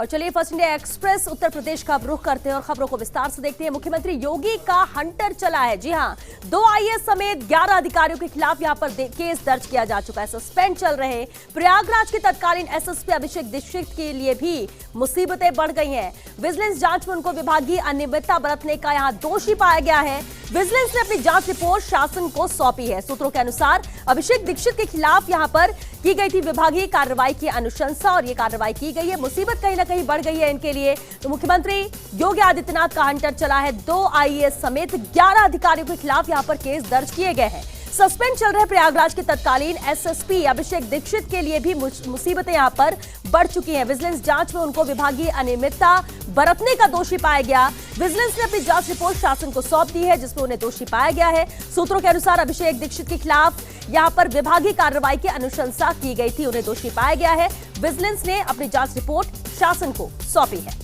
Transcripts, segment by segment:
और चलिए first India express Uttar Pradesh का रुख करते हैं और खबरों को विस्तार से देखते हैं। मुख्यमंत्री योगी का हंटर चला है। जी हां, 2 आईएएस समेत 11 अधिकारियों के खिलाफ यहां पर केस दर्ज किया जा चुका है। सस्पेंड चल रहे प्रयागराज के तत्कालीन एसएसपी अभिषेक दीक्षित के लिए भी मुसीबतें बढ़ गई हैं। विजिलेंस जांच में उनको विभागीय अनियमितता बरतने का यहां दोषी पाया गया है। विजिलेंस ने अपनी जांच रिपोर्ट शासन को सौंपी है। सूत्रों के अनुसार अभिषेक दीक्षित के खिलाफ यहां पर की गई थी विभागीय कार्रवाई की अनुशंसा और ये कार्रवाई की गई है। मुसीबत कहीं ना कहीं बढ़ गई है इनके लिए। तो मुख्यमंत्री योगी आदित्यनाथ का हंटर चला है। 2 आईएएस समेत 11 अधिकारियों के खिलाफ यहां पर केस दर्ज किए गए हैं। सस्पेंड चल रहे प्रयागराज के तत्कालीन एसएसपी अभिषेक दीक्षित के लिए भी मुसीबतें यहां पर बढ़ चुकी हैं। विजिलेंस जांच में उनको विभागीय अनियमितता बरतने का दोषी पाया गया। विजिलेंस ने अपनी जांच रिपोर्ट शासन को सौंप दी है, जिसमें उन्हें दोषी पाया गया है। सूत्रों के अनुसार अभिषेक दीक्षित के खिलाफ यहां पर विभागीय कार्रवाई की अनुशंसा की गई थी, उन्हें दोषी पाया गया है। विजिलेंस ने अपनी जांच रिपोर्ट शासन को सौंपी है।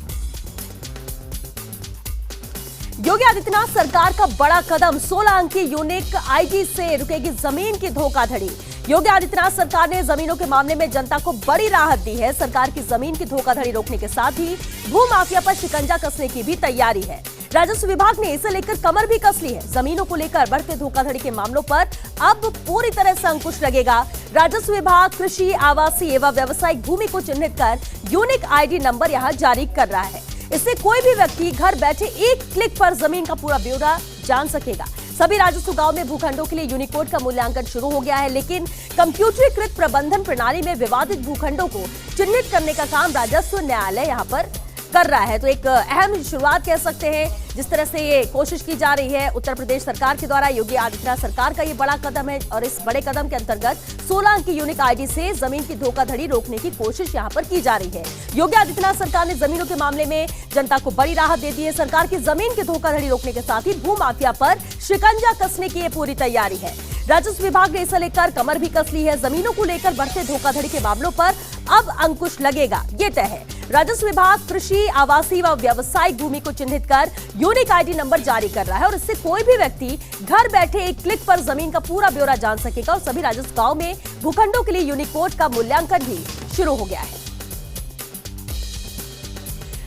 योगी आदित्यनाथ सरकार का बड़ा कदम, 16 अंकीय यूनिक आईडी से रुकेगी जमीन की धोखाधड़ी। योगी आदित्यनाथ सरकार ने जमीनों के मामले में जनता को बड़ी राहत दी है। सरकार की जमीन की धोखाधड़ी रोकने के साथ ही भू माफिया पर शिकंजा कसने की भी तैयारी है। राजस्व विभाग ने इसे लेकर कमर भी कस ली है। जमीनों को लेकर बढ़ते धोखाधड़ी के मामलों पर अब पूरी तरह से अंकुश लगेगा। राजस्व विभाग कृषि, आवासीय एवं व्यावसायिक भूमि को चिन्हित कर यूनिक आईडी नंबर यहां जारी कर रहा है। इससे कोई भी व्यक्ति घर बैठे एक क्लिक पर जमीन का पूरा ब्यौरा जान सकेगा। सभी राजस्व गांव में भूखंडों के लिए यूनिकोड का मूल्यांकन शुरू हो गया है, लेकिन कंप्यूटरीकृत प्रबंधन प्रणाली में विवादित भूखंडों को चिन्हित करने का काम राजस्व न्यायालय यहां पर कर रहा है। तो एक अहम शुरुआत कह सकते हैं जिस तरह से ये कोशिश की जा रही है उत्तर प्रदेश सरकार के द्वारा। योगी आदित्यनाथ सरकार का ये बड़ा कदम है और इस बड़े कदम के अंतर्गत 16 अंक की यूनिक आईडी से जमीन की धोखाधड़ी रोकने की कोशिश यहां पर की जा रही है। योगी आदित्यनाथ सरकार ने जमीनों के मामले में जनता को बड़ी राहत दे दी है। सरकार की जमीन की धोखाधड़ी रोकने के साथ ही भू माफिया पर शिकंजा कसने की ये पूरी तैयारी है। राजस्व विभाग ने इसे लेकर कमर भी कस ली है। जमीनों को लेकर बढ़ते धोखाधड़ी के मामलों पर अब अंकुश लगेगा, ये तय है। राजस्व विभाग कृषि, आवासीय व व्यावसायिक भूमि को चिन्हित कर यूनिक आईडी नंबर जारी कर रहा है और इससे कोई भी व्यक्ति घर बैठे एक क्लिक पर जमीन का पूरा ब्यौरा जान सकेगा। और सभी राजस्व गांव में भूखंडों के लिए यूनिकोड का मूल्यांकन भी शुरू हो गया है।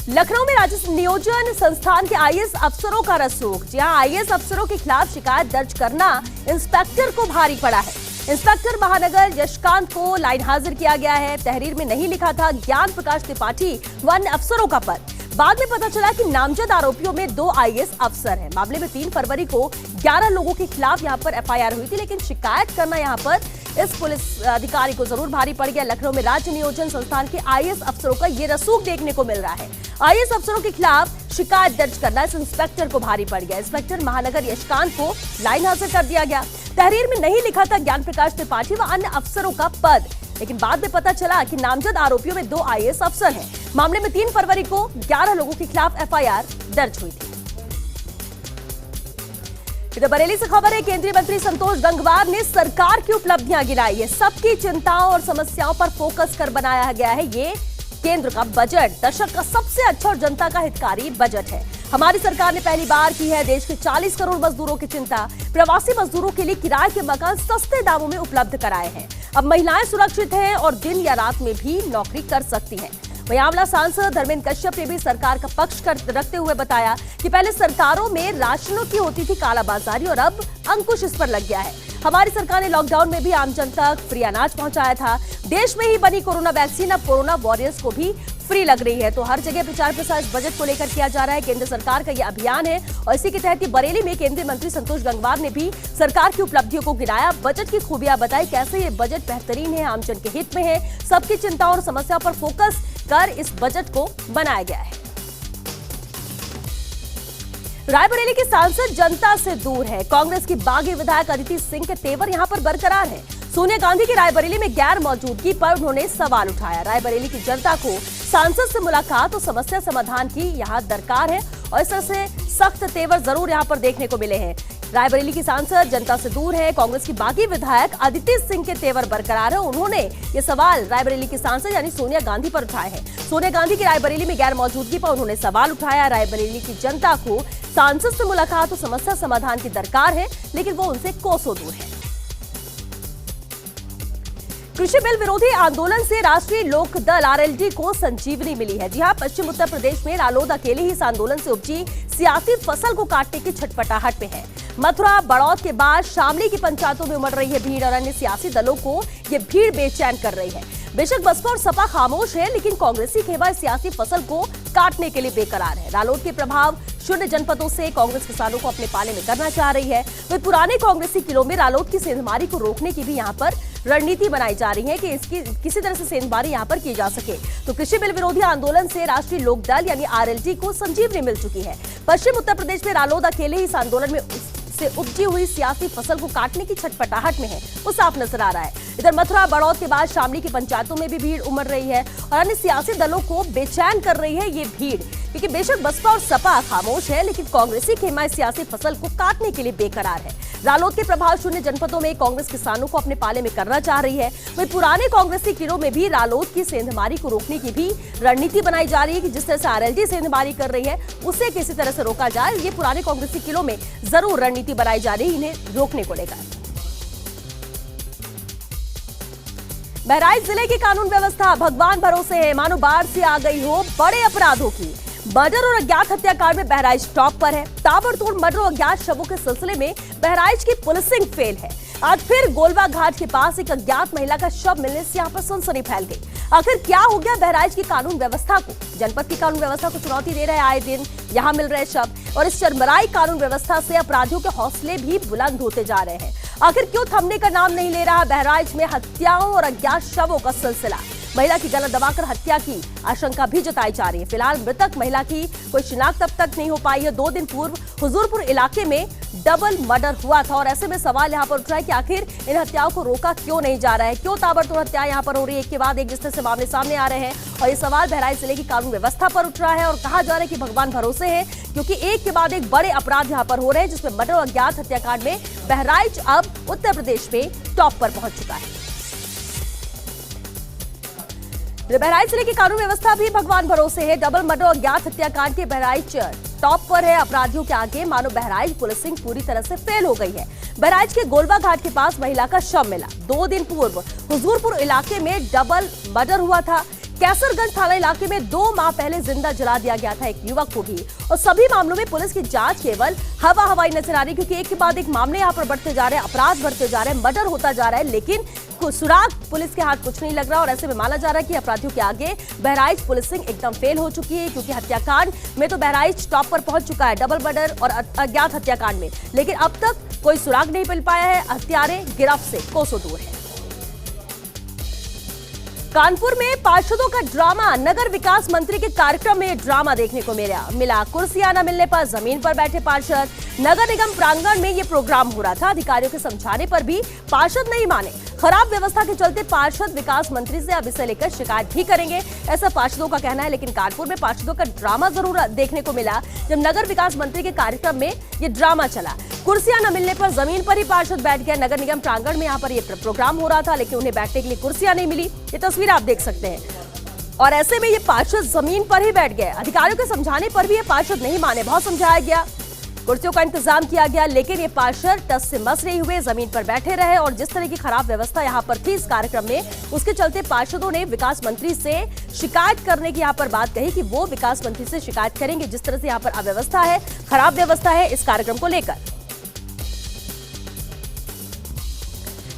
लखनऊ में राजस्व नियोजन संस्थान के आईएएस अफसरों का रसूख। जी हां, आईएएस अफसरों के खिलाफ शिकायत दर्ज करना इंस्पेक्टर को भारी पड़ा है। इंस्पेक्टर महानगर यशकांत को लाइन हाजिर किया गया है। तहरीर में नहीं लिखा था ज्ञान प्रकाश त्रिपाठी व अन्य अफसरों का पद। बाद में पता चला कि नामजद आरोपियों में 2 आईएएस अफसर हैं। मामले में 3 फरवरी को 11 लोगों के खिलाफ यहां पर एफआईआर हुई थी, लेकिन शिकायत करना यहां पर इस पुलिस अधिकारी को जरूर भारी पड़ गया। लखनऊ में राज्य नियोजन संस्थान के आईएएस अफसरों का ये रसूख देखने को मिल रहा है। आईएएस अफसरों के खिलाफ शिकायत दर्ज करना इस इंस्पेक्टर को भारी पड़ गया। इंस्पेक्टर महानगर यशकांत को लाइन हाजिर कर दिया गया। तहरीर में नहीं लिखा था ज्ञान प्रकाश त्रिपाठी व अन्य अफसरों का पद, लेकिन बाद में पता चला कि नामजद आरोपियों में 2 आईएएस अफसर हैं। मामले में 3 फरवरी को 11 लोगों के खिलाफ एफआईआर दर्ज हुई थी। इधर बरेली से खबर है, केंद्रीय मंत्री संतोष गंगवार ने सरकार की उपलब्धियां गिनाई है। सबकी चिंताओं और समस्याओं पर फोकस कर बनाया गया है ये केंद्र का बजट। दशक का सबसे अच्छा और जनता का हितकारी बजट है। हमारी सरकार ने पहली बार की है देश के 40 करोड़ मजदूरों की चिंता। प्रवासी मजदूरों के लिए किराए के मकान सस्ते दामों में उपलब्ध कराए हैं। अब महिलाएं सुरक्षित हैं और दिन या रात में भी नौकरी कर सकती हैं। वहीं आंवला सांसद धर्मेंद्र कश्यप ने भी सरकार का पक्ष रखते हुए बताया कि पहले सरकारों में राशनों की होती थी कालाबाजारी और अब अंकुश इस पर लग गया है। हमारी सरकार ने लॉकडाउन में भी आम जन तक फ्री अनाज पहुंचाया था। देश में ही बनी कोरोना वैक्सीन अब कोरोना वॉरियर्स को भी फ्री लग रही है। तो हर जगह प्रचार प्रसार इस बजट को लेकर किया जा रहा है। केंद्र सरकार का यह अभियान है और इसी के तहत बरेली में केंद्रीय मंत्री संतोष गंगवार ने भी सरकार की उपलब्धियों को गिनाया, बजट की खूबियां बताई, कैसे ये बजट बेहतरीन है, आमजन के हित में है, सबकी चिंताओं और समस्याओं पर फोकस कर इस बजट को बनाया गया है। रायबरेली के सांसद जनता से दूर है। कांग्रेस की बागी विधायक अदिति सिंह के तेवर यहां पर बरकरार है। सोनिया गांधी की रायबरेली में गैर मौजूदगी पर उन्होंने सवाल उठाया। रायबरेली की जनता को सांसद से मुलाकात और समस्या समाधान की यहां दरकार है और इस तरह से सख्त तेवर जरूर यहां पर देखने को मिले हैं। रायबरेली की सांसद जनता से दूर है। कांग्रेस की बागी विधायक अदिति सिंह के तेवर बरकरार है। उन्होंने ये सवाल रायबरेली की सांसद यानी सोनिया गांधी पर उठाए हैं। सोनिया गांधी की रायबरेली में गैर मौजूदगी पर उन्होंने सवाल उठाया। रायबरेली की जनता को सांसद से मुलाकात और समस्या समाधान की दरकार है, लेकिन वो उनसे कोसों दूर है। कृषि बिल विरोधी आंदोलन से राष्ट्रीय लोक दल आरएलडी को संजीवनी मिली है। जी हां, पश्चिम उत्तर प्रदेश में रालोद अकेले ही इस आंदोलन से उपजी सियासी फसल को काटने की छटपटाहट में है। मथुरा, बड़ौद के बाद शामली की पंचायतों में उमड़ रही है भीड़ और अन्य सियासी दलों को ये भीड़ बेचैन कर रही है। बेशक बसपा और सपा खामोश है, लेकिन कांग्रेसी खेमा सियासी फसल को काटने के लिए बेकरार है। रालोद के प्रभाव शून्य जनपदों से कांग्रेस किसानों को अपने पाले में करना चाह रही है। वही पुराने कांग्रेसी किलों में रालोद की सेंधमारी को रोकने की भी यहाँ पर रणनीति बनाई जा रही है कि इसकी किसी तरह से सेंधमारी यहाँ पर की जा सके। तो कृषि बिल विरोधी आंदोलन से राष्ट्रीय लोक दल यानी आरएलडी को संजीवनी मिल चुकी है। पश्चिम उत्तर प्रदेश में रालोद अकेले ही इस आंदोलन में से उपजी हुई सियासी फसल को काटने की छटपटाहट में है, वो साफ नजर आ रहा है। इधर मथुरा, बड़ौद के बाद शामली की पंचायतों में भी भीड़ उमड़ रही है और अन्य सियासी दलों को बेचैन कर रही है ये भीड़, क्योंकि बेशक बसपा और सपा खामोश है, लेकिन कांग्रेसी खेमा सियासी फसल को काटने के लिए बेकरार है। रालोद के प्रभाव शून्य जनपदों में कांग्रेस किसानों को अपने पाले में करना चाह रही है। वही पुराने कांग्रेसी किलों में भी रालोद की सेंधमारी को रोकने की भी रणनीति बनाई जा रही है कि जिस तरह से आरएलडी सेंधमारी कर रही है उसे किसी तरह से रोका जाए। ये पुराने कांग्रेसी किलों में जरूर रणनीति बनाई जा रही है इन्हें रोकने को लेकर। बहराइच जिले की कानून व्यवस्था भगवान भरोसे है, मानो बाढ़ से आ गई हो बड़े अपराधों की। मर्डर और अज्ञात हत्याकांड में बहराइच टॉप पर है। ताबड़तोड़ मर्डर और अज्ञात शवों के सिलसिले में बहराइच की पुलिसिंग फेल है। आज फिर गोलवा घाट के पास एक अज्ञात महिला का शव मिलने से यहाँ पर सनसनी फैल गई। आखिर क्या हो गया बहराइच की कानून व्यवस्था को? जनपद की कानून व्यवस्था को चुनौती दे रहे आए दिन यहाँ मिल रहे शव, और इस चरमराई कानून व्यवस्था से अपराधियों के हौसले भी बुलंद होते जा रहे हैं। आखिर क्यों थमने का नाम नहीं ले रहा बहराइच में हत्याओं और अज्ञात शवों का सिलसिला? महिला की गला दबाकर हत्या की आशंका भी जताई जा रही है। फिलहाल मृतक महिला की कोई शिनाख्त अब तक नहीं हो पाई है। 2 दिन पूर्व हुजूरपुर इलाके में डबल मर्डर हुआ था और ऐसे में सवाल यहाँ पर उठ रहा है कि आखिर इन हत्याओं को रोका क्यों नहीं जा रहा है, क्यों ताबड़तोड़ हत्या यहाँ पर हो रही है, एक के बाद एक जिस तरह से मामले सामने आ रहे हैं। और ये सवाल बहराइच जिले की कानून व्यवस्था पर उठ रहा है और कहा जा रहा है कि भगवान भरोसे है, क्योंकि एक के बाद एक बड़े अपराध यहाँ पर हो रहे हैं, जिसमें मर्डर और अज्ञात हत्याकांड में बहराइच अब उत्तर प्रदेश में टॉप पर पहुंच चुका है। बहराइच जिले की कानून व्यवस्था भी भगवान भरोसे है। डबल मर्डर और अज्ञात हत्याकांड के बहराइच टॉप पर है। अपराधियों के आगे मानो बहराइच पुलिसिंग पूरी तरह से फेल हो गई है। बहराइच के गोलवा घाट के पास महिला का शव मिला। 2 दिन पूर्व हुजूरपुर इलाके में डबल मर्डर हुआ था। कैसरगंज थाना इलाके में 2 माह पहले जिंदा जला दिया गया था एक युवक को भी। और सभी मामलों में पुलिस की जांच केवल हवाई नजर आ रही, क्योंकि एक के बाद एक मामले यहाँ पर बढ़ते जा रहे हैं, अपराध बढ़ते जा रहे हैं, मर्डर होता जा रहा है, लेकिन सुराग पुलिस के हाथ कुछ नहीं लग रहा। और ऐसे में माना जा रहा है कि अपराधियों के आगे बहराइच पुलिसिंग एकदम फेल हो चुकी है, क्योंकि हत्याकांड में तो बहराइच टॉप पर पहुंच चुका है, डबल मर्डर और अज्ञात हत्याकांड में, लेकिन अब तक कोई सुराग नहीं मिल पाया है। हत्यारे गिरफ्त से कोसों दूर है। कानपुर में पार्षदों का ड्रामा, नगर विकास मंत्री के कार्यक्रम में ड्रामा देखने को मिला। कुर्सियां न मिलने पर जमीन पर बैठे पार्षद। नगर निगम प्रांगण में ये प्रोग्राम हो रहा था। अधिकारियों के समझाने पर भी पार्षद नहीं माने। खराब व्यवस्था के चलते पार्षद विकास मंत्री से अब इसे लेकर शिकायत भी करेंगे, ऐसा पार्षदों का कहना है। लेकिन कानपुर में पार्षदों का ड्रामा जरूर देखने को मिला जब नगर विकास मंत्री के कार्यक्रम में ये ड्रामा चला। कुर्सियां न मिलने पर जमीन पर ही पार्षद बैठ गए। नगर निगम प्रांगण में यहाँ पर ये प्रोग्राम हो रहा था, लेकिन उन्हें बैठने के लिए कुर्सियां नहीं मिली। ये तस्वीर आप देख सकते हैं। और ऐसे में ये पार्षद जमीन पर ही बैठ गए। अधिकारियों के समझाने पर भी ये पार्षद नहीं माने। बहुत समझाया गया, कुर्सियों का इंतजाम किया गया, लेकिन ये पार्षद टस से मस नहीं हुए, जमीन पर बैठे रहे। और जिस तरह की खराब व्यवस्था यहाँ पर थी इस कार्यक्रम में, उसके चलते पार्षदों ने विकास मंत्री से शिकायत करने की यहाँ पर बात कही कि वो विकास मंत्री से शिकायत करेंगे जिस तरह से यहाँ पर अव्यवस्था है, खराब व्यवस्था है इस कार्यक्रम को लेकर।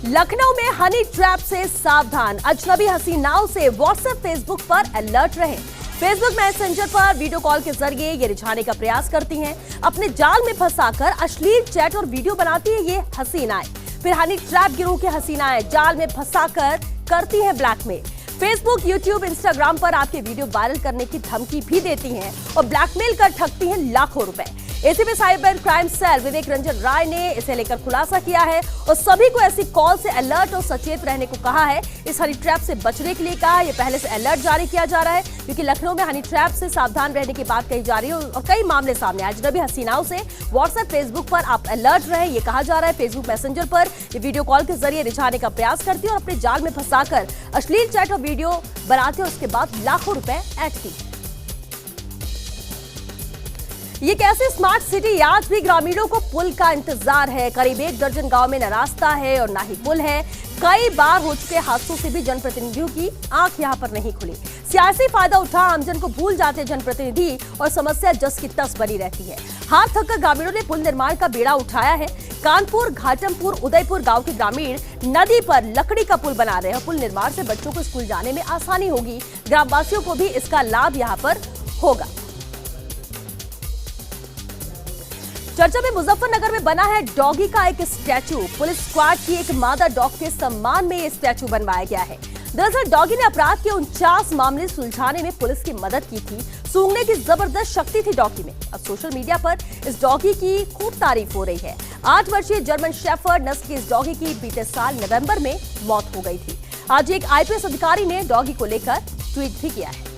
लखनऊ में हनी ट्रैप से सावधान। अजनबी हसीनाओं से व्हाट्सएप, फेसबुक पर अलर्ट रहे। फेसबुक मैसेंजर पर वीडियो कॉल के जरिए ये रिझाने का प्रयास करती हैं। अपने जाल में फंसाकर अश्लील चैट और वीडियो बनाती है ये हसीनाएं। फिर हनी ट्रैप गिरोह की हसीनाएं जाल में फंसाकर करती हैं ब्लैकमेल। फेसबुक, यूट्यूब, इंस्टाग्राम पर आपके वीडियो वायरल करने की धमकी भी देती हैं और ब्लैकमेल कर ठगती हैं लाखों रुपए। एसीपी साइबर क्राइम सेल विवेक रंजन राय ने इसे लेकर खुलासा किया है और सभी को ऐसी कॉल से अलर्ट और सचेत रहने को कहा है। इस हनी ट्रैप से बचने के लिए कहा है। ये पहले से अलर्ट जारी किया जा रहा है, क्योंकि लखनऊ में हनी ट्रैप से सावधान रहने की बात कही जा रही है और कई मामले सामने आए। अजनबी हसीनाओं से व्हाट्सएप, फेसबुक पर आप अलर्ट रहे, ये कहा जा रहा है। फेसबुक मैसेंजर पर ये वीडियो कॉल के जरिए रिझाने का प्रयास करती है और अपने जाल में फंसाकर अश्लील चैट और वीडियो बनाते हैं, उसके बाद लाखों रुपए ऐंठती है। ये कैसे स्मार्ट सिटी, आज भी ग्रामीणों को पुल का इंतजार है। करीब 1 दर्जन गांव में न रास्ता है और ना ही पुल है। कई बार हो चुके हादसों से भी जनप्रतिनिधियों की आंख यहां पर नहीं खुली। सियासी फायदा उठा आमजन को भूल जाते जनप्रतिनिधि और समस्या जस की तस बनी रहती है। हाथ थककर ग्रामीणों ने पुल निर्माण का बेड़ा उठाया है। कानपुर, घाटमपुर, उदयपुर गांव के ग्रामीण नदी पर लकड़ी का पुल बना रहे हैं। पुल निर्माण से बच्चों को स्कूल जाने में आसानी होगी। ग्रामवासियों को भी इसका लाभ यहां पर होगा। चर्चा में मुजफ्फरनगर में बना है डॉगी का एक स्टैचू। पुलिस स्क्वाड की एक मादा डॉग के सम्मान में यह स्टैचू बनवाया गया है। दरअसल डॉगी ने अपराध के 49 मामले सुलझाने में पुलिस की मदद की थी। सूंघने की जबरदस्त शक्ति थी डॉगी में। अब सोशल मीडिया पर इस डॉगी की खूब तारीफ हो रही है। 8 वर्षीय जर्मन शेफर्ड नस्ल की इस डॉगी की बीते साल नवंबर में मौत हो गई थी। आज एक आईपीएस अधिकारी ने डॉगी को लेकर ट्वीट भी किया है।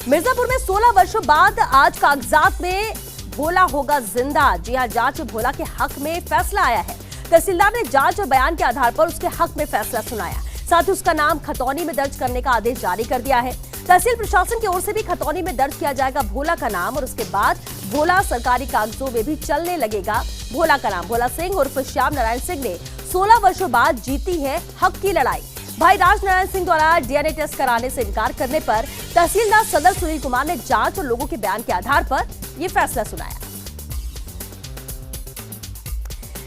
मिर्जापुर में 16 वर्षों बाद आज कागजात में भोला होगा जिंदा। जी हां, जांच में भोला के हक में फैसला आया है। तहसीलदार ने जांच और बयान के आधार पर उसके हक में फैसला सुनाया। साथ ही उसका नाम खतौनी में दर्ज करने का आदेश जारी कर दिया है। तहसील प्रशासन की ओर से भी खतौनी में दर्ज किया जाएगा भोला का नाम और उसके बाद भोला सरकारी कागजों में भी चलने लगेगा भोला का नाम। भोला सिंह उर्फ श्याम नारायण सिंह ने 16 वर्षों बाद जीती है हक की लड़ाई। भाई राज नारायण सिंह द्वारा डीएनए टेस्ट कराने से इनकार करने पर तहसीलदार सदर सुनील कुमार ने जांच और लोगों के बयान के आधार पर यह फैसला सुनाया।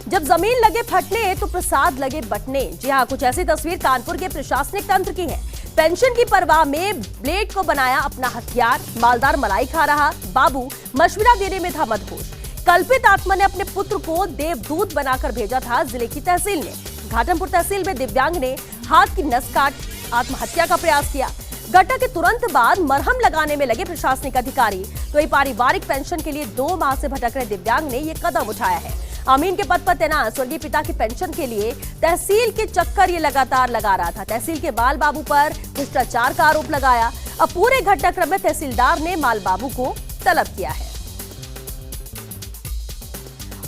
जब जमीन लगे फटने तो प्रसाद लगे बटने। जी हां, कुछ ऐसी तस्वीर कानपुर के प्रशासनिक तंत्र की है। पेंशन की परवाह में ब्लेड को बनाया अपना हथियार। मालदार मलाई खा रहा बाबू मशवरा देने में था मदहोश। कल्पित आत्मा ने अपने पुत्र को देवदूत बनाकर भेजा था जिले की तहसील ने। घाटमपुर तहसील में दिव्यांग ने हाथ की नस काट आत्महत्या का प्रयास किया। घटना के तुरंत बाद मरहम लगाने में लगे प्रशासनिक अधिकारी। तो ये पारिवारिक पेंशन के लिए 2 माह से भटक रहे दिव्यांग ने ये कदम उठाया है। अमीन के पद पर तैनात स्वर्गीय पिता की पेंशन के लिए तहसील के चक्कर ये लगातार लगा रहा था। तहसील के माल बाबू पर भ्रष्टाचार का आरोप लगाया। अब पूरे घटनाक्रम में तहसीलदार ने माल बाबू को तलब किया है।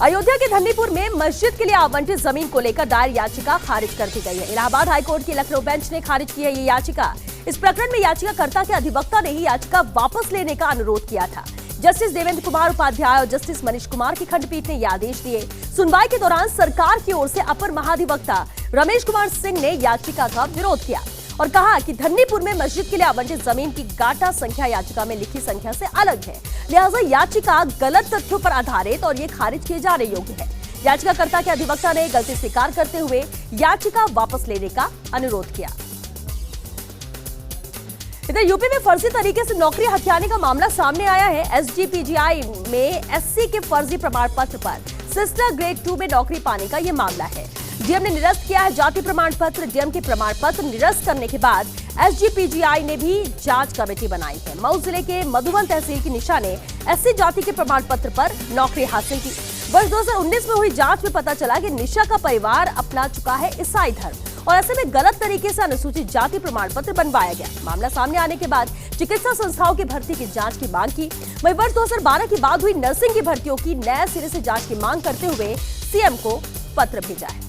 अयोध्या के धन्नीपुर में मस्जिद के लिए आवंटित जमीन को लेकर दायर याचिका खारिज कर दी गई है। इलाहाबाद हाईकोर्ट की लखनऊ बेंच ने खारिज की है ये याचिका। इस प्रकरण में याचिकाकर्ता के अधिवक्ता ने ही याचिका वापस लेने का अनुरोध किया था। जस्टिस देवेंद्र कुमार उपाध्याय और जस्टिस मनीष कुमार की खंडपीठ ने यह आदेश दिए। सुनवाई के दौरान सरकार की ओर से अपर महाधिवक्ता रमेश कुमार सिंह ने याचिका का विरोध किया और कहा कि धन्नीपुर में मस्जिद के लिए आवंटित जमीन की गाटा संख्या याचिका में लिखी संख्या से अलग है, लिहाजा याचिका गलत तथ्यों पर आधारित और ये खारिज किए जाने योग्य है। याचिकाकर्ता के अधिवक्ता ने गलती स्वीकार करते हुए याचिका वापस लेने का अनुरोध किया। इधर यूपी में फर्जी तरीके से नौकरी हथियाने का मामला सामने आया है। एसजीपीजीआई में एससी के फर्जी प्रमाण पत्र पर सिस्टर ग्रेड 2 में नौकरी पाने का यह मामला है। डीएम ने निरस्त किया है जाति प्रमाण पत्र। डीएम के प्रमाण पत्र निरस्त करने के बाद एसजीपीजीआई ने भी जांच कमेटी बनाई है। मऊ जिले के मधुबन तहसील की निशा ने एससी जाति के प्रमाण पत्र पर नौकरी हासिल की। वर्ष 2019 में हुई जांच में पता चला कि निशा का परिवार अपना चुका है ईसाई धर्म और ऐसे में गलत तरीके से अनुसूचित जाति प्रमाण पत्र बनवाया गया। मामला सामने आने के बाद चिकित्सा संस्थाओं की भर्ती की जांच की मांग की। वहीं वर्ष 2012 के बाद हुई नर्सिंग की भर्तियों की नए सिरे से जांच की मांग करते हुए सीएम को पत्र भेजा है।